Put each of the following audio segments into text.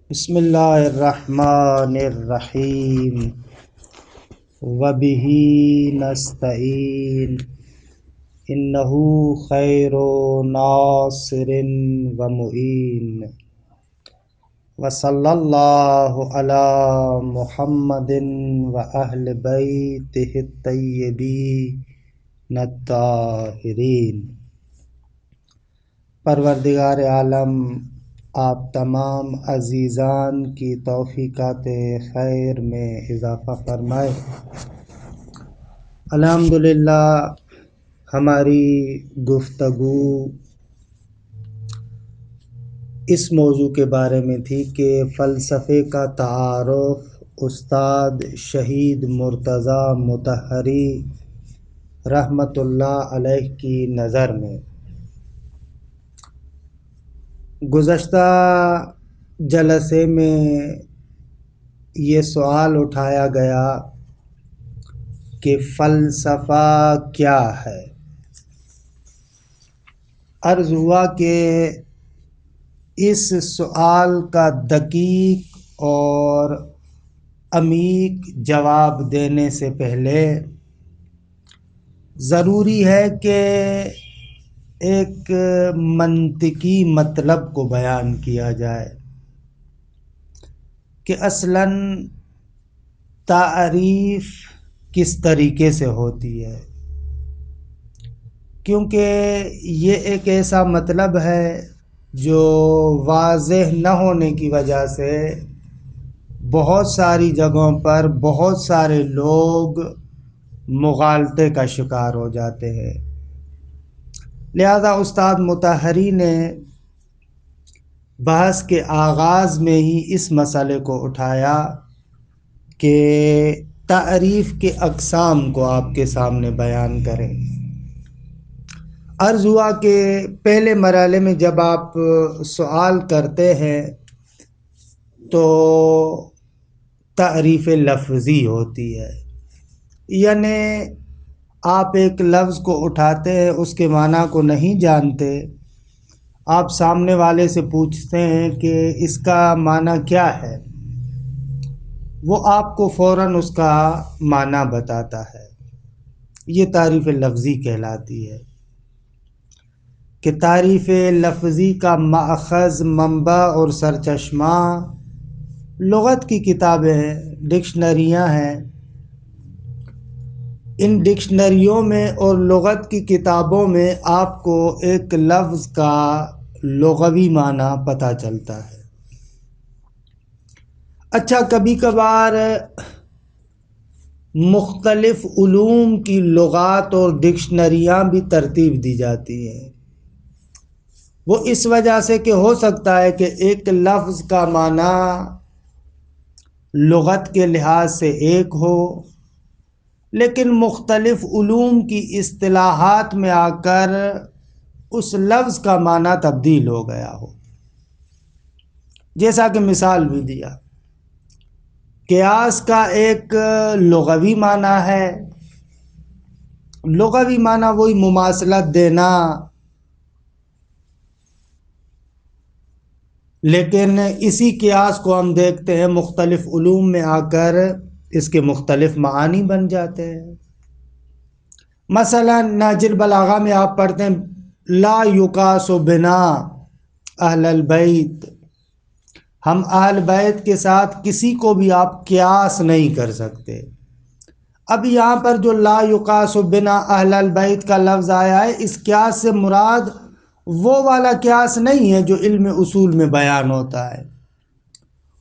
بسم اللہ الرحمن الرحیم وبہ نستعین انہ خیر ناصر ومعین وصلی اللہ علی محمد واہل بیتہ الطیبین الطاہرین۔ پروردگار عالم آپ تمام عزیزان کی توفیقات خیر میں اضافہ فرمائے۔ الحمدللہ ہماری گفتگو اس موضوع کے بارے میں تھی کہ فلسفے کا تعارف استاد شہید مرتضی مطہری رحمۃ اللہ علیہ کی نظر میں۔ گزشتہ جلسے میں یہ سوال اٹھایا گیا کہ فلسفہ کیا ہے۔ عرض ہوا کہ اس سوال کا دقیق اور عمیق جواب دینے سے پہلے ضروری ہے کہ ایک منطقی مطلب کو بیان کیا جائے کہ اصلاً تعریف کس طریقے سے ہوتی ہے، کیونکہ یہ ایک ایسا مطلب ہے جو واضح نہ ہونے کی وجہ سے بہت ساری جگہوں پر بہت سارے لوگ مغالطے کا شکار ہو جاتے ہیں۔ لہذا استاد مطہری نے بحث کے آغاز میں ہی اس مسئلے کو اٹھایا کہ تعریف کے اقسام کو آپ کے سامنے بیان کریں۔ عرض ہوا کہ پہلے مرحلے میں جب آپ سوال کرتے ہیں تو تعریف لفظی ہوتی ہے، یعنی آپ ایک لفظ کو اٹھاتے ہیں، اس کے معنی کو نہیں جانتے، آپ سامنے والے سے پوچھتے ہیں کہ اس کا معنی کیا ہے، وہ آپ کو فوراً اس کا معنی بتاتا ہے۔ یہ تعریف لفظی کہلاتی ہے کہ تعریف لفظی کا ماخذ، منبع اور سرچشمہ لغت کی کتابیں ہیں، ڈکشنریاں ہیں۔ ان ڈکشنریوں میں اور لغت کی کتابوں میں آپ کو ایک لفظ کا لغوی معنی پتہ چلتا ہے۔ اچھا، کبھی کبھار مختلف علوم کی لغات اور ڈکشنریاں بھی ترتیب دی جاتی ہیں، وہ اس وجہ سے کہ ہو سکتا ہے کہ ایک لفظ کا معنی لغت کے لحاظ سے ایک ہو، لیکن مختلف علوم کی اصطلاحات میں آ کر اس لفظ کا معنی تبدیل ہو گیا ہو۔ جیسا کہ مثال بھی دیا، قیاس کا ایک لغوی معنی ہے، لغوی معنی وہی مماثلت دینا، لیکن اسی قیاس کو ہم دیکھتے ہیں مختلف علوم میں آ کر اس کے مختلف معانی بن جاتے ہیں۔ مثلا نہج البلاغہ میں آپ پڑھتے ہیں لا یقاس بنا اہل البیت، ہم اہل بیت کے ساتھ کسی کو بھی آپ قیاس نہیں کر سکتے۔ اب یہاں پر جو لا یقاس بنا اہل البیت کا لفظ آیا ہے، اس قیاس سے مراد وہ والا قیاس نہیں ہے جو علم اصول میں بیان ہوتا ہے،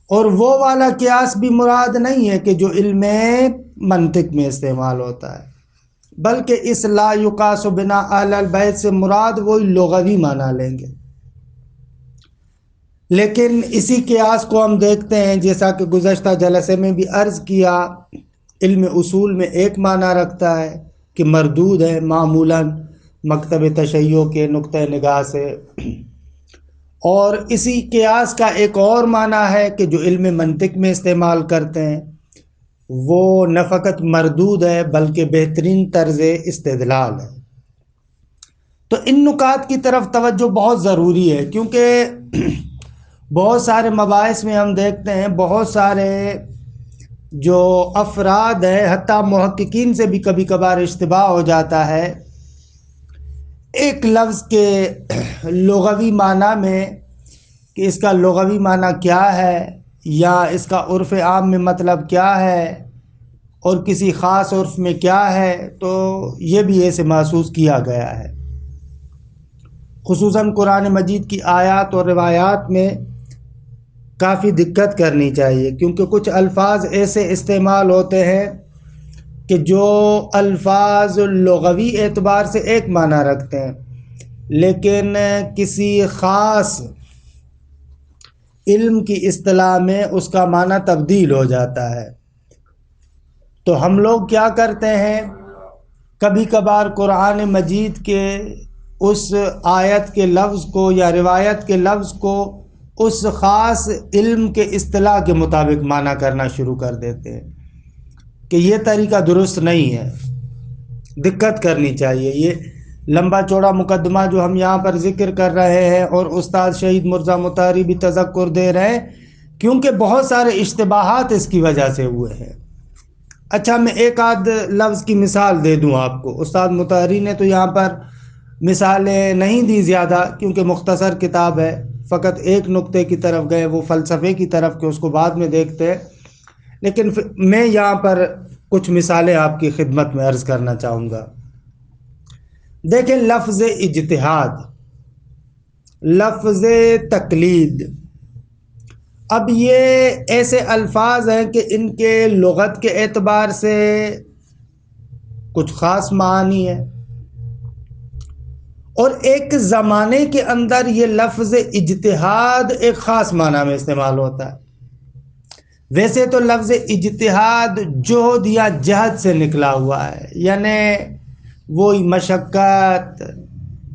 اور وہ والا قیاس بھی مراد نہیں ہے کہ جو علم منطق میں استعمال ہوتا ہے، بلکہ اس لا یقاس بنا اہل البیت سے مراد وہی لغوی معنی لیں گے۔ لیکن اسی قیاس کو ہم دیکھتے ہیں، جیسا کہ گزشتہ جلسے میں بھی عرض کیا، علم اصول میں ایک معنی رکھتا ہے کہ مردود ہے معمولاً مکتب تشیع کے نقطہ نگاہ سے، اور اسی قیاس کا ایک اور معنی ہے کہ جو علم منطق میں استعمال کرتے ہیں، وہ نہ فقط مردود ہے بلکہ بہترین طرز استدلال ہے۔ تو ان نکات کی طرف توجہ بہت ضروری ہے، کیونکہ بہت سارے مباحث میں ہم دیکھتے ہیں بہت سارے جو افراد ہیں، حتیٰ محققین سے بھی کبھی کبھار اشتباہ ہو جاتا ہے ایک لفظ کے لغوی معنی میں، کہ اس کا لغوی معنی کیا ہے یا اس کا عرف عام میں مطلب کیا ہے اور کسی خاص عرف میں کیا ہے، تو یہ بھی ایسے محسوس کیا گیا ہے۔ خصوصاً قرآن مجید کی آیات اور روایات میں کافی دقت کرنی چاہیے، کیونکہ کچھ الفاظ ایسے استعمال ہوتے ہیں کہ جو الفاظ لغوی اعتبار سے ایک معنی رکھتے ہیں، لیکن کسی خاص علم کی اصطلاح میں اس کا معنی تبدیل ہو جاتا ہے۔ تو ہم لوگ کیا کرتے ہیں، کبھی کبھار قرآن مجید کے اس آیت کے لفظ کو یا روایت کے لفظ کو اس خاص علم کے اصطلاح کے مطابق معنی کرنا شروع کر دیتے ہیں، کہ یہ طریقہ درست نہیں ہے، دقت کرنی چاہیے۔ یہ لمبا چوڑا مقدمہ جو ہم یہاں پر ذکر کر رہے ہیں اور استاد شہید مرزا مطہری بھی تذکر دے رہے ہیں، کیونکہ بہت سارے اشتباہات اس کی وجہ سے ہوئے ہیں۔ اچھا، میں ایک آدھ لفظ کی مثال دے دوں آپ کو۔ استاد مطہری نے تو یہاں پر مثالیں نہیں دی زیادہ، کیونکہ مختصر کتاب ہے، فقط ایک نقطے کی طرف گئے، وہ فلسفے کی طرف، کہ اس کو بعد میں دیکھتے ہیں۔ لیکن میں یہاں پر کچھ مثالیں آپ کی خدمت میں عرض کرنا چاہوں گا۔ دیکھیں، لفظ اجتہاد، لفظ تقلید، اب یہ ایسے الفاظ ہیں کہ ان کے لغت کے اعتبار سے کچھ خاص معانی ہے، اور ایک زمانے کے اندر یہ لفظ اجتہاد ایک خاص معنی میں استعمال ہوتا ہے۔ ویسے تو لفظ اجتہاد جہد یا جہد سے نکلا ہوا ہے، یعنی وہی مشقت،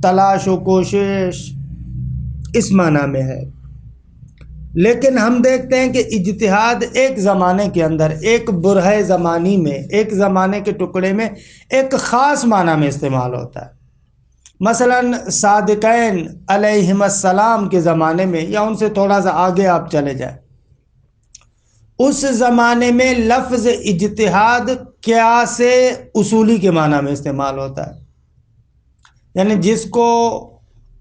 تلاش و کوشش، اس معنی میں ہے۔ لیکن ہم دیکھتے ہیں کہ اجتہاد ایک زمانے کے اندر، ایک برہہ زمانی میں، ایک زمانے کے ٹکڑے میں ایک خاص معنی میں استعمال ہوتا ہے۔ مثلاً صادقین علیہم السلام کے زمانے میں، یا ان سے تھوڑا سا آگے آپ چلے جائیں، اس زمانے میں لفظ اجتہاد قیاس اصولی کے معنی میں استعمال ہوتا ہے، یعنی جس کو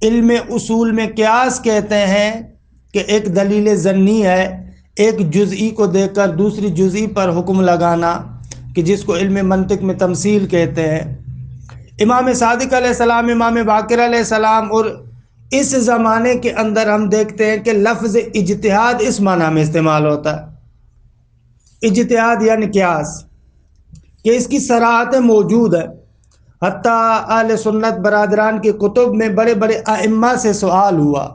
علم اصول میں قیاس کہتے ہیں، کہ ایک دلیل ظنی ہے، ایک جزئی کو دیکھ کر دوسری جزئی پر حکم لگانا، کہ جس کو علم منطق میں تمثیل کہتے ہیں۔ امام صادق علیہ السلام، امام باقر علیہ السلام، اور اس زمانے کے اندر ہم دیکھتے ہیں کہ لفظ اجتہاد اس معنی میں استعمال ہوتا ہے۔ اجتہاد یعنی قیاس، کہ اس کی صراحتیں موجود ہیں۔ حتیٰ اہل سنت برادران کی کتب میں بڑے بڑے ائمہ سے سوال ہوا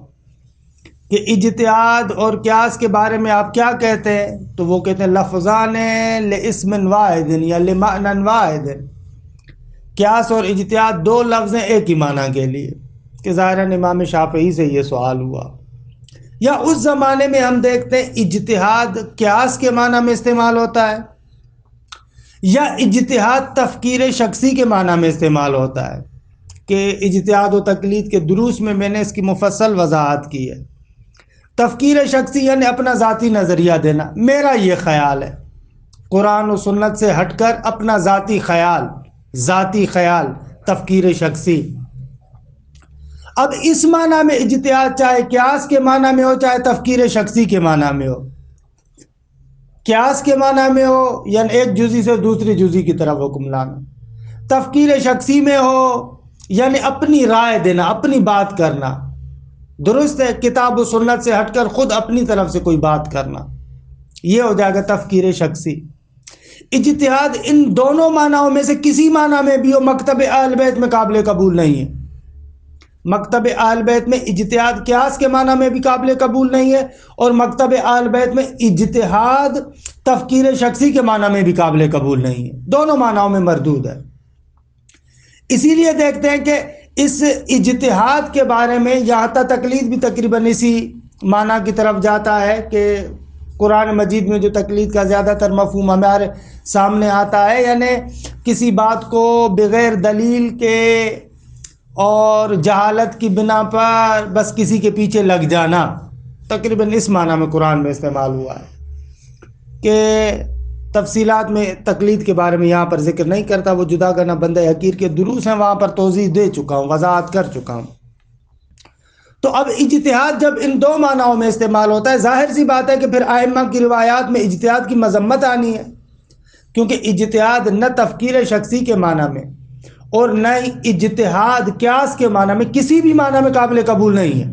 کہ اجتہاد اور قیاس کے بارے میں آپ کیا کہتے ہیں؟ تو وہ کہتے ہیں لفظان لاسم واحد یا لمعنی واحد، قیاس اور اجتہاد دو لفظ ہیں ایک ہی معنی کے لیے، کہ ظاہراً امام شافعی سے یہ سوال ہوا۔ یا اس زمانے میں ہم دیکھتے ہیں اجتہاد قیاس کے معنی میں استعمال ہوتا ہے، یا اجتہاد تفکیر شخصی کے معنی میں استعمال ہوتا ہے، کہ اجتہاد و تقلید کے دروس میں میں نے اس کی مفصل وضاحت کی ہے۔ تفکیر شخصی یعنی اپنا ذاتی نظریہ دینا، میرا یہ خیال ہے، قرآن و سنت سے ہٹ کر اپنا ذاتی خیال، تفکیر شخصی۔ اب اس معنی میں اجتہاد چاہے قیاس کے معنی میں ہو، چاہے تفکیر شخصی کے معنی میں ہو، قیاس کے معنی میں ہو یعنی ایک جزئی سے دوسری جزئی کی طرف حکم لانا، تفکیر شخصی میں ہو یعنی اپنی رائے دینا، اپنی بات کرنا، درست ہے، کتاب و سنت سے ہٹ کر خود اپنی طرف سے کوئی بات کرنا، یہ ہو جائے گا تفکیر شخصی۔ اجتہاد ان دونوں معنیوں میں سے کسی معنی میں بھی ہو، مکتب اہل بیت میں قابل قبول نہیں ہے۔ مکتب اہل بیت میں اجتہاد قیاس کے معنی میں بھی قابل قبول نہیں ہے، اور مکتب اہل بیت میں اجتہاد تفکیر شخصی کے معنی میں بھی قابل قبول نہیں ہے، دونوں معنیوں میں مردود ہے۔ اسی لیے دیکھتے ہیں کہ اس اجتہاد کے بارے میں یہاں تک تقلید بھی تقریباً اسی معنی کی طرف جاتا ہے، کہ قرآن مجید میں جو تقلید کا زیادہ تر مفہوم ہمارے سامنے آتا ہے، یعنی کسی بات کو بغیر دلیل کے اور جہالت کی بنا پر بس کسی کے پیچھے لگ جانا، تقریباً اس معنی میں قرآن میں استعمال ہوا ہے کہ تفصیلات میں تقلید کے بارے میں یہاں پر ذکر نہیں کرتا، وہ جدا کرنا بندہ حقیر کے دروس ہیں، وہاں پر توضیح دے چکا ہوں، وضاحت کر چکا ہوں۔ تو اب اجتہاد جب ان دو معناؤں میں استعمال ہوتا ہے، ظاہر سی بات ہے کہ پھر ائمہ کی روایات میں اجتہاد کی مذمت آنی ہے، کیونکہ اجتہاد نہ تفکیر شخصی کے معنی میں اور نہ ہی اجتہاد قیاس کے معنی میں کسی بھی معنی میں قابل قبول نہیں ہے۔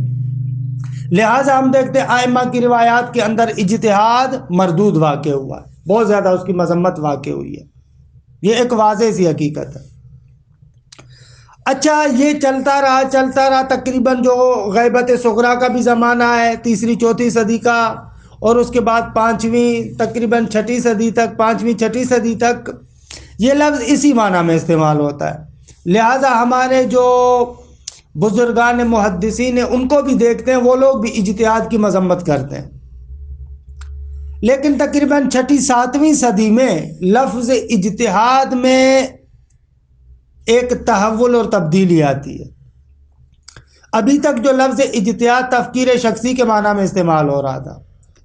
لہٰذا ہم دیکھتے ہیں ائمہ کی روایات کے اندر اجتہاد مردود واقع ہوا ہے، بہت زیادہ اس کی مذمت واقع ہوئی ہے، یہ ایک واضح سی حقیقت ہے۔ اچھا، یہ چلتا رہا تقریباً جو غیبت صغریٰ کا بھی زمانہ ہے، تیسری چوتھی صدی کا، اور اس کے بعد پانچویں تقریباً چھٹی صدی تک، پانچویں چھٹی صدی تک یہ لفظ اسی معنی میں استعمال ہوتا ہے۔ لہٰذا ہمارے جو بزرگان محدثین ہیں ان کو بھی دیکھتے ہیں، وہ لوگ بھی اجتہاد کی مذمت کرتے ہیں، لیکن تقریباً چھٹی ساتویں صدی میں لفظ اجتہاد میں ایک تحول اور تبدیلی آتی ہے۔ ابھی تک جو لفظ اجتہاد تفکیر شخصی کے معنی میں استعمال ہو رہا تھا،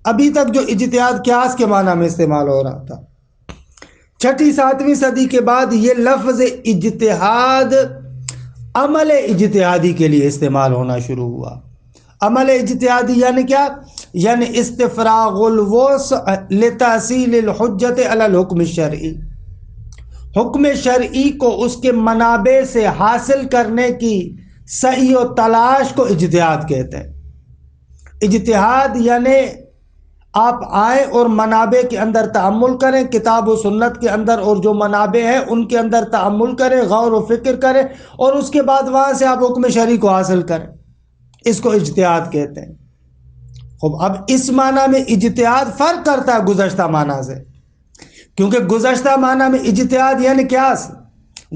ابھی تک جو اجتہاد قیاس کے معنی میں استعمال ہو رہا تھا، چھٹی ساتویں صدی کے بعد یہ لفظ اجتہاد عمل اجتہادی کے لیے استعمال ہونا شروع ہوا۔ عمل اجتہادی یعنی کیا؟ یعنی استفراغ الوسع لتحصیل الحجت علی الحکم الشرعی، حکم شرعی کو اس کے منابع سے حاصل کرنے کی سعی و تلاش کو اجتہاد کہتے ہیں۔ اجتہاد یعنی آپ آئیں اور منابع کے اندر تأمل کریں، کتاب و سنت کے اندر اور جو منابع ہیں ان کے اندر تأمل کریں، غور و فکر کریں، اور اس کے بعد وہاں سے آپ حکم شرعی کو حاصل کریں، اس کو اجتہاد کہتے ہیں۔ خب اب اس معنی میں اجتہاد فرق کرتا ہے گزشتہ معنی سے، کیونکہ گزشتہ معنی میں اجتہاد یعنی قیاس،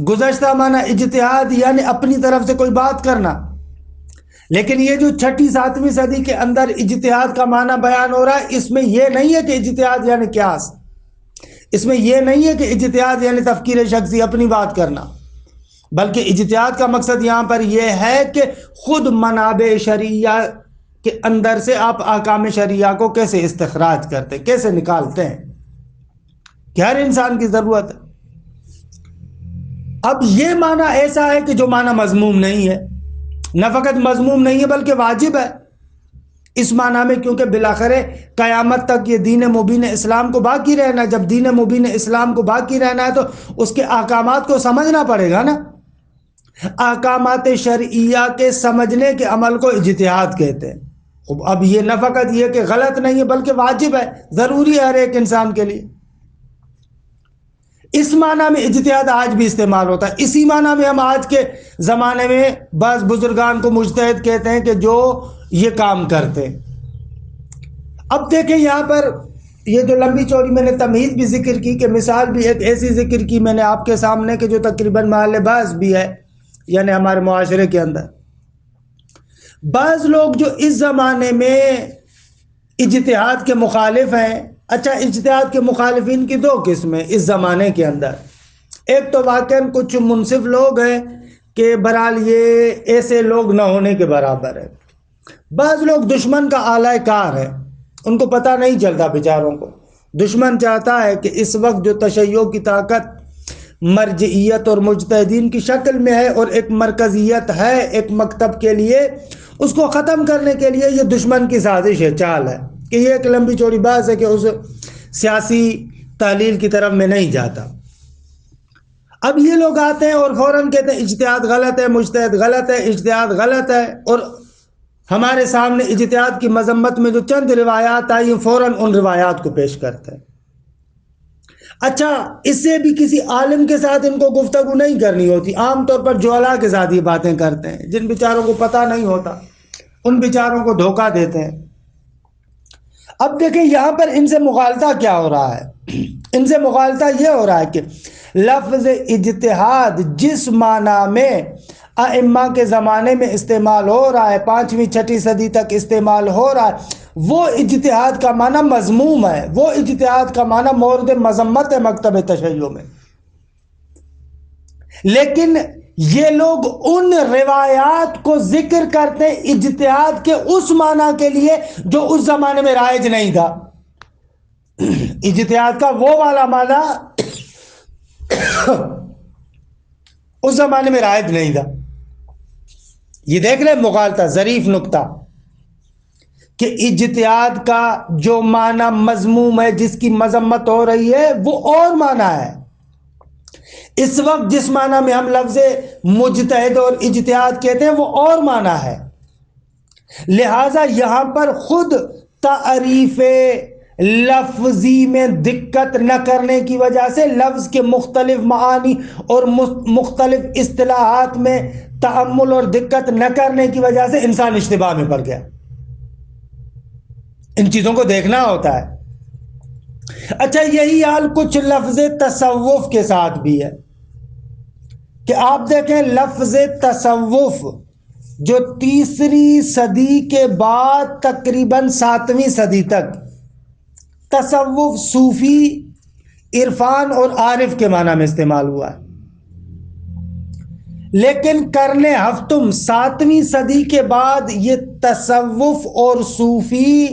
گزشتہ معنی اجتہاد یعنی اپنی طرف سے کوئی بات کرنا، لیکن یہ جو چھٹی ساتویں صدی کے اندر اجتہاد کا معنی بیان ہو رہا ہے، اس میں یہ نہیں ہے کہ اجتہاد یعنی قیاس، اس میں یہ نہیں ہے کہ اجتہاد یعنی تفکیر شخصی، اپنی بات کرنا، بلکہ اجتہاد کا مقصد یہاں پر یہ ہے کہ خود منابع شرعیہ کے اندر سے آپ احکام شرعیہ کو کیسے استخراج کرتے، کیسے نکالتے ہیں، کہ ہر انسان کی ضرورت ہے۔ اب یہ معنی ایسا ہے کہ جو معنی مذموم نہیں ہے، نہ فقط مذموم نہیں ہے بلکہ واجب ہے اس معنی میں، کیونکہ بالآخر قیامت تک یہ دین مبین اسلام کو باقی رہنا ہے۔ جب دین مبین اسلام کو باقی رہنا ہے تو اس کے احکامات کو سمجھنا پڑے گا نا۔ احکامات شرعیہ کے سمجھنے کے عمل کو اجتہاد کہتے ہیں۔ اب یہ نہ فقط یہ کہ غلط نہیں ہے بلکہ واجب ہے، ضروری ہے ہر ایک انسان کے لیے۔ اس معنی میں اجتہاد آج بھی استعمال ہوتا ہے۔ اسی معنی میں ہم آج کے زمانے میں بعض بزرگان کو مجتہد کہتے ہیں کہ جو یہ کام کرتے ہیں۔ اب دیکھیں یہاں پر یہ جو لمبی چوڑی میں نے تمہید بھی ذکر کی، کہ مثال بھی ایک ایسی ذکر کی میں نے آپ کے سامنے کہ جو تقریباً محل بحث بھی ہے، یعنی ہمارے معاشرے کے اندر بعض لوگ جو اس زمانے میں اجتہاد کے مخالف ہیں۔ اچھا، اجتہاد کے مخالفین کی دو قسمیں اس زمانے کے اندر، ایک تو واقعاً کچھ منصف لوگ ہیں کہ برحال یہ ایسے لوگ نہ ہونے کے برابر ہے، بعض لوگ دشمن کا اعلی کار ہے، ان کو پتہ نہیں چلتا بیچاروں کو۔ دشمن چاہتا ہے کہ اس وقت جو تشیع کی طاقت مرجعیت اور مجتہدین کی شکل میں ہے اور ایک مرکزیت ہے ایک مکتب کے لیے، اس کو ختم کرنے کے لیے یہ دشمن کی سازش ہے، چال ہے، کہ یہ ایک لمبی چوڑی بات ہے کہ اس سیاسی تحلیل کی طرف میں نہیں جاتا۔ اب یہ لوگ آتے ہیں اور فوراً کہتے ہیں اجتہاد غلط ہے، مجتہد غلط ہے، اجتہاد غلط ہے، اور ہمارے سامنے اجتہاد کی مذمت میں جو چند روایات آئی ہیں فوراً ان روایات کو پیش کرتے ہیں۔ اچھا، اس سے بھی کسی عالم کے ساتھ ان کو گفتگو نہیں کرنی ہوتی، عام طور پر جوہلا کے ساتھ یہ باتیں کرتے ہیں، جن بیچاروں کو پتہ نہیں ہوتا ان بیچاروں کو دھوکہ دیتے ہیں۔ اب دیکھیں یہاں پر ان سے مغالطہ کیا ہو رہا ہے، ان سے مغالطہ یہ ہو رہا ہے کہ لفظ اجتہاد جس معنی میں ائمہ کے زمانے میں استعمال ہو رہا ہے، پانچویں چھٹی صدی تک استعمال ہو رہا ہے، وہ اجتہاد کا معنی مذموم ہے، وہ اجتہاد کا معنی مورد مذمت ہے مکتب تشیع میں۔ لیکن یہ لوگ ان روایات کو ذکر کرتے ہیں اجتہاد کے اس معنی کے لیے جو اس زمانے میں رائج نہیں تھا. اجتہاد کا وہ والا معنی اس زمانے میں رائج نہیں تھا. یہ دیکھ لیں مغالطہ، ظریف نکتہ، کہ اجتہاد کا جو معنی مذموم ہے، جس کی مذمت ہو رہی ہے، وہ اور معنی ہے. اس وقت جس معنی میں ہم لفظ مجتہد اور اجتہاد کہتے ہیں وہ اور معنی ہے. لہذا یہاں پر خود تعریف لفظی میں دقت نہ کرنے کی وجہ سے لفظ کے مختلف معانی اور مختلف اصطلاحات میں تأمل اور دقت نہ کرنے کی وجہ سے انسان اشتباہ میں پڑ گیا. ان چیزوں کو دیکھنا ہوتا ہے. اچھا، یہی حال کچھ لفظ تصوف کے ساتھ بھی ہے کہ آپ دیکھیں لفظ تصوف جو 3 صدی کے بعد تقریباً 7ویں صدی تک تصوف صوفی، عرفان اور عارف کے معنی میں استعمال ہوا ہے، لیکن قرن ہفتم 7ویں صدی کے بعد یہ تصوف اور صوفی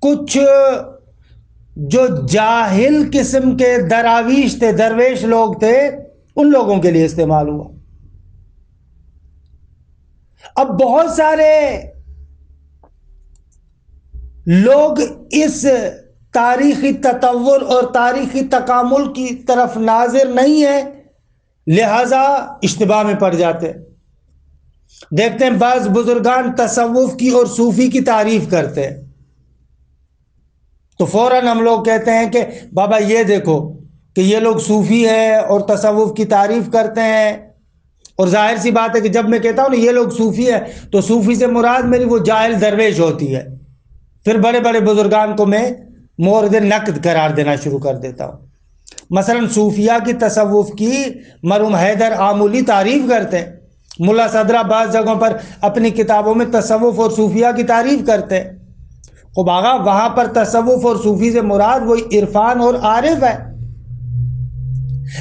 کچھ جو جاہل قسم کے دراویش تھے، درویش لوگ تھے، ان لوگوں کے لیے استعمال ہوا. اب بہت سارے لوگ اس تاریخی تطور اور تاریخی تکامل کی طرف ناظر نہیں ہیں، لہذا اشتباہ میں پڑ جاتے. دیکھتے ہیں بعض بزرگان تصوف کی اور صوفی کی تعریف کرتے ہیں تو فوراً ہم لوگ کہتے ہیں کہ بابا یہ دیکھو کہ یہ لوگ صوفی ہیں اور تصوف کی تعریف کرتے ہیں. اور ظاہر سی بات ہے کہ جب میں کہتا ہوں نا یہ لوگ صوفی ہیں تو صوفی سے مراد میری وہ جاہل درویش ہوتی ہے. پھر بڑے بڑے بزرگان کو میں مورد نقد قرار دینا شروع کر دیتا ہوں. مثلا صوفیہ کی، تصوف کی مرحوم حیدر آمولی تعریف کرتے ہیں. ملا صدرہ بعض جگہوں پر اپنی کتابوں میں تصوف اور صوفیہ کی تعریف کرتے ہیں. خب آغا وہاں پر تصوف اور صوفی سے مراد وہی عرفان اور عارف ہے.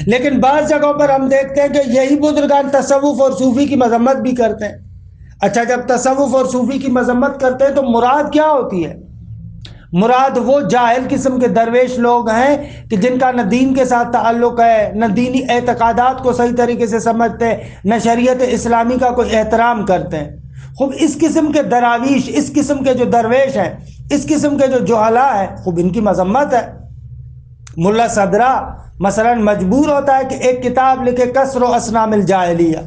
لیکن بعض جگہوں پر ہم دیکھتے ہیں کہ یہی بزرگان تصوف اور صوفی کی مذمت بھی کرتے ہیں. اچھا، جب تصوف اور صوفی کی مذمت کرتے ہیں تو مراد کیا ہوتی ہے؟ مراد وہ جاہل قسم کے درویش لوگ ہیں کہ جن کا نہ دین کے ساتھ تعلق ہے، نہ دینی اعتقادات کو صحیح طریقے سے سمجھتے ہیں، نہ شریعت اسلامی کا کوئی احترام کرتے ہیں. خوب اس قسم کے دراویش، اس قسم کے جو درویش ہیں، اس قسم کے جو جہلا ہیں، خوب ان کی مذمت ہے. ملا صدرہ مثلا مجبور ہوتا ہے کہ ایک کتاب لکھے کسر و اصنام الجاہلیہ.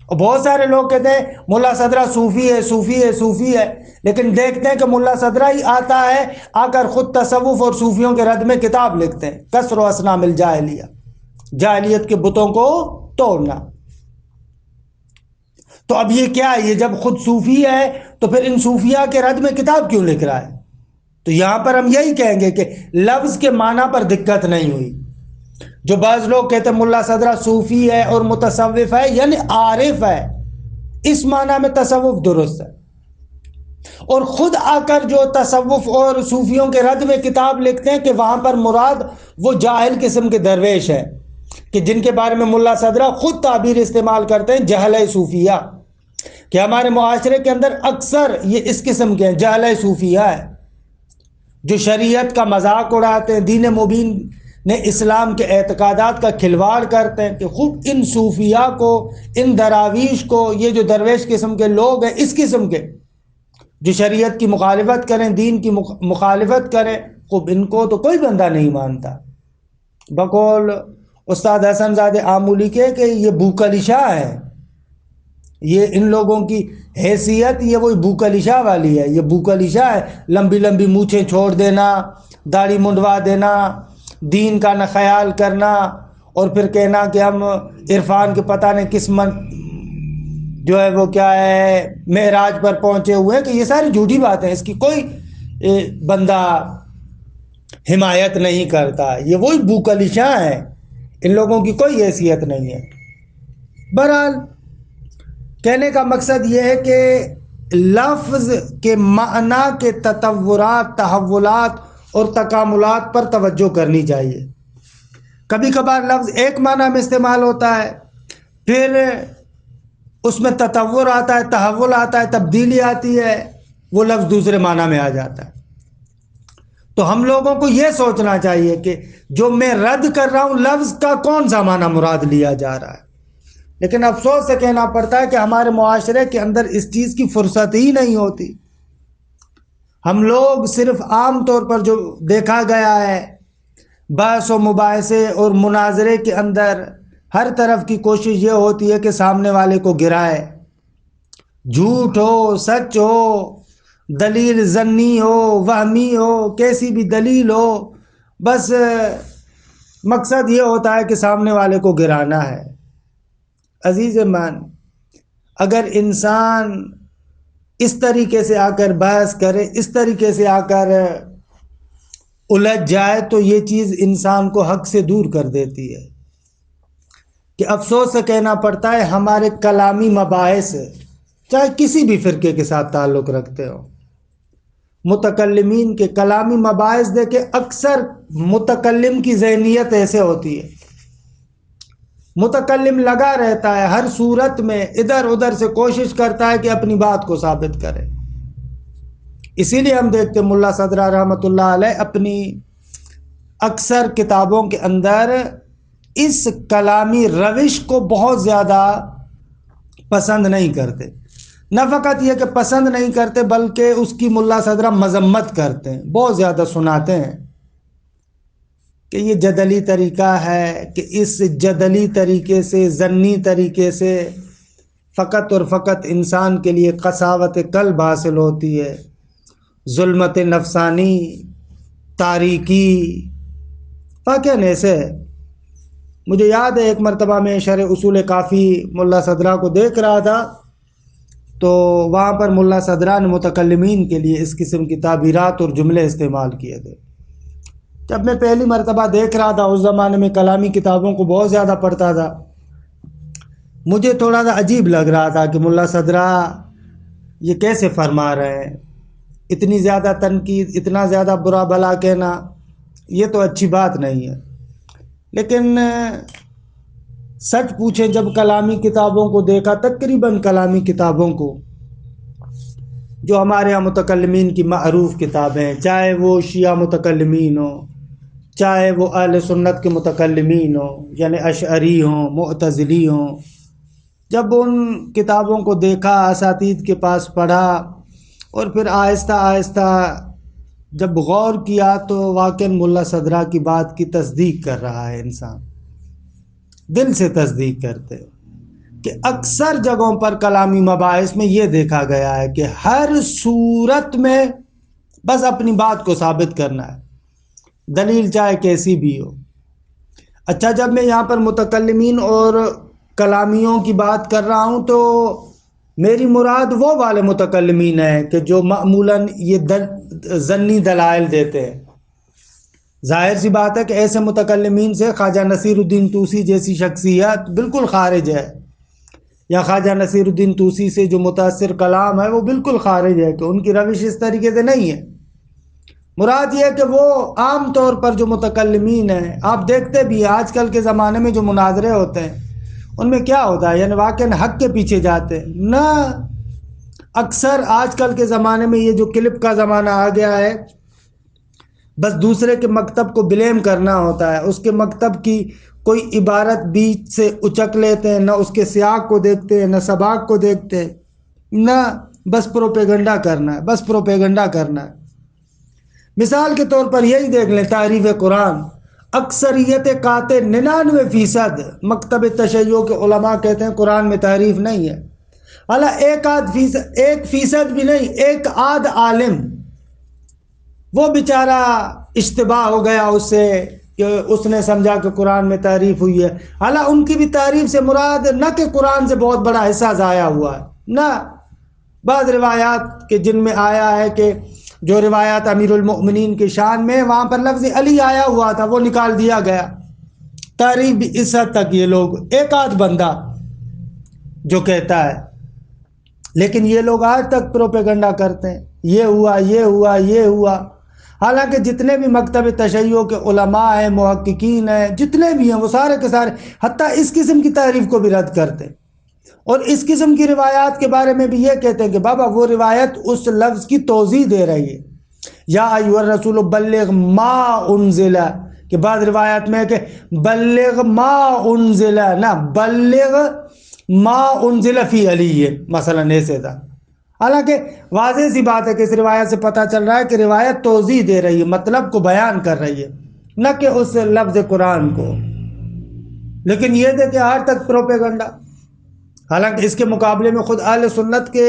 اور بہت سارے لوگ کہتے ہیں ملا صدرہ صوفی ہے، صوفی ہے، صوفی ہے، لیکن دیکھتے ہیں کہ ملا صدرہ ہی آتا ہے آ کر خود تصوف اور صوفیوں کے رد میں کتاب لکھتے ہیں کسر و اصنام الجاہلیہ، جاہلیت کے بتوں کو توڑنا. تو اب یہ کیا ہے؟ یہ جب خود صوفی ہے تو پھر ان صوفیہ کے رد میں کتاب کیوں لکھ رہا ہے؟ تو یہاں پر ہم یہی کہیں گے کہ لفظ کے معنی پر دقت نہیں ہوئی. جو بعض لوگ کہتے ہیں ملا صدرہ صوفی ہے اور متصوف ہے، یعنی عارف ہے، اس معنی میں تصوف درست ہے. اور خود آ کر جو تصوف اور صوفیوں کے رد میں کتاب لکھتے ہیں کہ وہاں پر مراد وہ جاہل قسم کے درویش ہیں کہ جن کے بارے میں ملا صدرہ خود تعبیر استعمال کرتے ہیں جہلِ صوفیہ، کہ ہمارے معاشرے کے اندر اکثر یہ اس قسم کے ہیں، جہلِ صوفیہ ہے، جو شریعت کا مذاق اڑاتے ہیں، دین مبین نے اسلام کے اعتقادات کا کھلواڑ کرتے ہیں. کہ خوب ان صوفیہ کو، ان دراویش کو، یہ جو درویش قسم کے لوگ ہیں، اس قسم کے جو شریعت کی مخالفت کریں، دین کی مخالفت کریں، خوب ان کو تو کوئی بندہ نہیں مانتا. بقول استاد حسن زادہ آمولی کے کہ یہ بوکلی شاہ ہے، یہ ان لوگوں کی حیثیت یہ وہی بوکلی شاہ والی ہے. یہ بوکلی شاہ ہے، لمبی لمبی مونچھیں چھوڑ دینا، داڑھی منڈوا دینا، دین کا نہ خیال کرنا، اور پھر کہنا کہ ہم عرفان کے پتہ نہیں کس جو ہے وہ کیا ہے معراج پر پہنچے ہوئے ہیں. کہ یہ ساری جھوٹی باتیں، اس کی کوئی بندہ حمایت نہیں کرتا. یہ وہی بوکلی شاہ ہیں، ان لوگوں کی کوئی حیثیت نہیں ہے. بہرحال کہنے کا مقصد یہ ہے کہ لفظ کے معنی کے تطورات، تحولات اور تکاملات پر توجہ کرنی چاہیے. کبھی کبھار لفظ ایک معنی میں استعمال ہوتا ہے، پھر اس میں تطور آتا ہے، تحول آتا ہے، تبدیلی آتی ہے، وہ لفظ دوسرے معنی میں آ جاتا ہے۔ تو ہم لوگوں کو یہ سوچنا چاہیے کہ جو میں رد کر رہا ہوں لفظ کا کون سا معنی مراد لیا جا رہا ہے۔ لیکن افسوس سے کہنا پڑتا ہے کہ ہمارے معاشرے کے اندر اس چیز کی فرصت ہی نہیں ہوتی۔ ہم لوگ صرف عام طور پر جو دیکھا گیا ہے، بحث و مباحثے اور مناظرے کے اندر ہر طرف کی کوشش یہ ہوتی ہے کہ سامنے والے کو گرائے، جھوٹ ہو، سچ ہو، دلیل ظنی ہو، وہمی ہو، کیسی بھی دلیل ہو، بس مقصد یہ ہوتا ہے کہ سامنے والے کو گرانا ہے۔ عزیز من، اگر انسان اس طریقے سے آ کر بحث کرے، اس طریقے سے آ کر الجھ جائے، تو یہ چیز انسان کو حق سے دور کر دیتی ہے۔ کہ افسوس سے کہنا پڑتا ہے ہمارے کلامی مباحث، چاہے کسی بھی فرقے کے ساتھ تعلق رکھتے ہو، متکلمین کے کلامی مباحث دیکھیں، اکثر متکلم کی ذہنیت ایسے ہوتی ہے، متکلم لگا رہتا ہے ہر صورت میں ادھر ادھر سے کوشش کرتا ہے کہ اپنی بات کو ثابت کرے۔ اسی لیے ہم دیکھتے ملا صدرہ رحمۃ اللہ علیہ اپنی اکثر کتابوں کے اندر اس کلامی روش کو بہت زیادہ پسند نہیں کرتے۔ نہ فقط یہ کہ پسند نہیں کرتے بلکہ اس کی ملا صدرہ مذمت کرتے ہیں، بہت زیادہ سناتے ہیں کہ یہ جدلی طریقہ ہے، کہ اس جدلی طریقے سے، ظنی طریقے سے فقط اور فقط انسان کے لیے قساوت قلب حاصل ہوتی ہے، ظلمت نفسانی، تاریکی، فاقہ ایسے۔ مجھے یاد ہے ایک مرتبہ میں شرح اصول کافی ملا صدرہ کو دیکھ رہا تھا، تو وہاں پر ملا صدرہ نے متکلمین کے لیے اس قسم کی تعبیرات اور جملے استعمال کیے تھے۔ جب میں پہلی مرتبہ دیکھ رہا تھا، اس زمانے میں کلامی کتابوں کو بہت زیادہ پڑھتا تھا، مجھے تھوڑا سا عجیب لگ رہا تھا کہ ملا صدرہ یہ کیسے فرما رہے ہیں، اتنی زیادہ تنقید، اتنا زیادہ برا بھلا کہنا، یہ تو اچھی بات نہیں ہے۔ لیکن سچ پوچھیں، جب کلامی کتابوں کو دیکھا، تقریباً کلامی کتابوں کو جو ہمارے یہاں متکلمین کی معروف کتابیں، چاہے وہ شیعہ متکلمین ہوں، چاہے وہ اہل سنت کے متکلمین ہوں، یعنی اشعری ہوں، معتزلی ہوں، جب ان کتابوں کو دیکھا، اساتید کے پاس پڑھا، اور پھر آہستہ آہستہ جب غور کیا، تو واقعاً ملا صدرہ کی بات کی تصدیق کر رہا ہے انسان، دل سے تصدیق کرتے کہ اکثر جگہوں پر کلامی مباحث میں یہ دیکھا گیا ہے کہ ہر صورت میں بس اپنی بات کو ثابت کرنا ہے، دلیل چاہے کیسی بھی ہو۔ اچھا، جب میں یہاں پر متکلمین اور کلامیوں کی بات کر رہا ہوں تو میری مراد وہ والے متکلمین ہیں کہ جو معمولاً یہ ظنی دلائل دیتے ہیں۔ ظاہر سی بات ہے کہ ایسے متکلمین سے خواجہ نصیر الدین طوسی جیسی شخصیت بالکل خارج ہے، یا خواجہ نصیر الدین طوسی سے جو متاثر کلام ہے وہ بالکل خارج ہے، کہ ان کی روش اس طریقے سے نہیں ہے۔ مراد یہ ہے کہ وہ عام طور پر جو متکلمین ہیں، آپ دیکھتے بھی آج کل کے زمانے میں جو مناظرے ہوتے ہیں ان میں کیا ہوتا ہے، یعنی واقعاً حق کے پیچھے جاتے ہیں نہ۔ اکثر آج کل کے زمانے میں یہ جو کلپ کا زمانہ آ گیا ہے، بس دوسرے کے مکتب کو بلیم کرنا ہوتا ہے، اس کے مکتب کی کوئی عبارت بیچ سے اچک لیتے ہیں، نہ اس کے سیاق کو دیکھتے ہیں، نہ سباق کو دیکھتے ہیں، نہ بس پروپیگنڈا کرنا ہے، بس پروپیگنڈا کرنا ہے۔ مثال کے طور پر یہی دیکھ لیں، تعریف قرآن، اکثریت قاطع 99% مکتب تشیع کے علماء کہتے ہیں قرآن میں تعریف نہیں ہے۔ حالانکہ 1% بھی نہیں، 1 عالم وہ بیچارہ اشتباہ ہو گیا اس سے، کہ اس نے سمجھا کہ قرآن میں تعریف ہوئی ہے۔ حالانکہ ان کی بھی تعریف سے مراد نہ کہ قرآن سے بہت بڑا حصہ ضائع ہوا ہے، نہ بعض روایات کے جن میں آیا ہے کہ جو روایات امیر المؤمنین کی شان میں، وہاں پر لفظ علی آیا ہوا تھا، وہ نکال دیا گیا۔ تعریف بھی اس حد تک یہ لوگ 1 بندہ جو کہتا ہے، لیکن یہ لوگ آج تک پروپیگنڈا کرتے ہیں، یہ ہوا، یہ ہوا، یہ ہوا۔ حالانکہ جتنے بھی مکتب تشیع کے علماء ہیں، محققین ہیں، جتنے بھی ہیں، وہ سارے کے سارے حتیٰ اس قسم کی تحریف کو بھی رد کرتے ہیں، اور اس قسم کی روایات کے بارے میں بھی یہ کہتے ہیں کہ بابا وہ روایت اس لفظ کی توضیح دے رہی ہے، یا ایھا الرسول بلغ ما انزل، کہ بعض روایات میں ہے کہ بلغ ما انزل، نہ بلغ ما انزل فی علی، مثلا ایسے تھا۔ حالانکہ واضح سی بات ہے کہ اس روایت سے پتہ چل رہا ہے کہ روایت توضیح دے رہی ہے، مطلب کو بیان کر رہی ہے، نہ کہ اس لفظ قرآن کو، لیکن یہ دے کہ آج تک پروپیگنڈا۔ حالانکہ اس کے مقابلے میں خود اہل سنت کے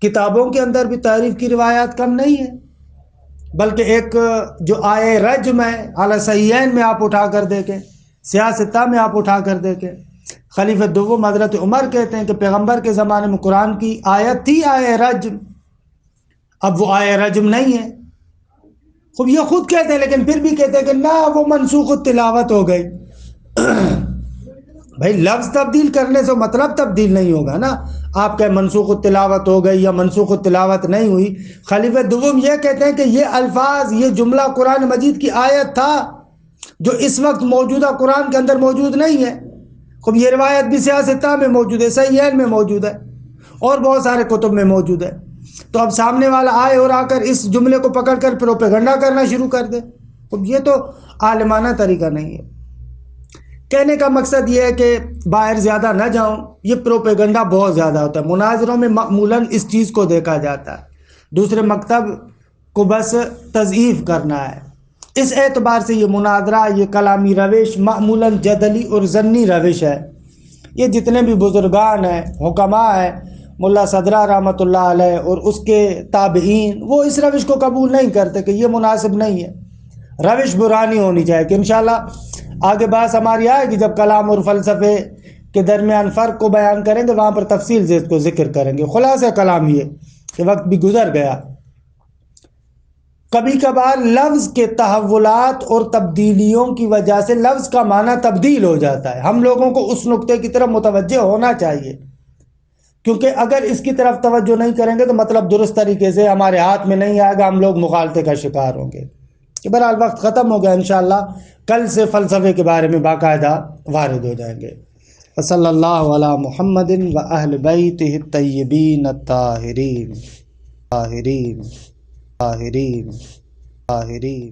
کتابوں کے اندر بھی تحریف کی روایات کم نہیں ہیں، بلکہ ایک جو آئے رجم ہے اعلی صحیحین میں آپ اٹھا کر دیکھیں، سیاہ ستہ میں آپ اٹھا کر دیکھیں، خلیفہ دوم حضرت عمر کہتے ہیں کہ پیغمبر کے زمانے میں قرآن کی آیت تھی آئے رجم، اب وہ آئے رجم نہیں ہے۔ خوب یہ خود کہتے ہیں، لیکن پھر بھی کہتے ہیں کہ نہ وہ منسوخ التلاوت ہو گئی۔ بھائی لفظ تبدیل کرنے سے مطلب تبدیل نہیں ہوگا نا، آپ کہ منسوخ التلاوت ہو گئی یا منسوخ التلاوت نہیں ہوئی۔ خلیفہ دوم یہ کہتے ہیں کہ یہ الفاظ، یہ جملہ قرآن مجید کی آیت تھا جو اس وقت موجودہ قرآن کے اندر موجود نہیں ہے۔ خوب یہ روایت بھی سیاہ ستہ میں موجود ہے، صحیحین میں موجود ہے، اور بہت سارے کتب میں موجود ہے۔ تو اب سامنے والا آئے اور آ کر اس جملے کو پکڑ کر پروپیگنڈا کرنا شروع کر دے، خوب یہ تو عالمانہ طریقہ نہیں ہے۔ کہنے کا مقصد یہ ہے کہ باہر زیادہ نہ جاؤں، یہ پروپیگنڈا بہت زیادہ ہوتا ہے، مناظروں میں معمولاً اس چیز کو دیکھا جاتا ہے، دوسرے مکتب کو بس تضعیف کرنا ہے۔ اس اعتبار سے یہ مناظرہ، یہ کلامی روش معمولاً جدلی اور ضنی روش ہے۔ یہ جتنے بھی بزرگان ہیں، حکماء ہیں، ملا صدرہ رحمۃ اللہ علیہ اور اس کے تابعین، وہ اس روش کو قبول نہیں کرتے کہ یہ مناسب نہیں ہے، روش برانی ہونی چاہیے۔ کہ انشاءاللہ آگے بات ہماری آئے گی جب کلام اور فلسفے کے درمیان فرق کو بیان کریں گے، وہاں پر تفصیل سے اس کو ذکر کریں گے۔ خلاصہ کلام یہ کہ وقت بھی گزر گیا، کبھی کبھار لفظ کے تحولات اور تبدیلیوں کی وجہ سے لفظ کا معنی تبدیل ہو جاتا ہے۔ ہم لوگوں کو اس نقطے کی طرف متوجہ ہونا چاہیے، کیونکہ اگر اس کی طرف توجہ نہیں کریں گے تو مطلب درست طریقے سے ہمارے ہاتھ میں نہیں آئے گا، ہم لوگ مغالطے کا شکار ہوں گے۔ بہرحال وقت ختم ہو گیا، انشاءاللہ کل سے فلسفے کے بارے میں باقاعدہ وارد ہو جائیں گے۔ صلی اللہ علی محمد و اہل بیتہ الطیبین الطاہرین طاہرین طاہرین طاہرین۔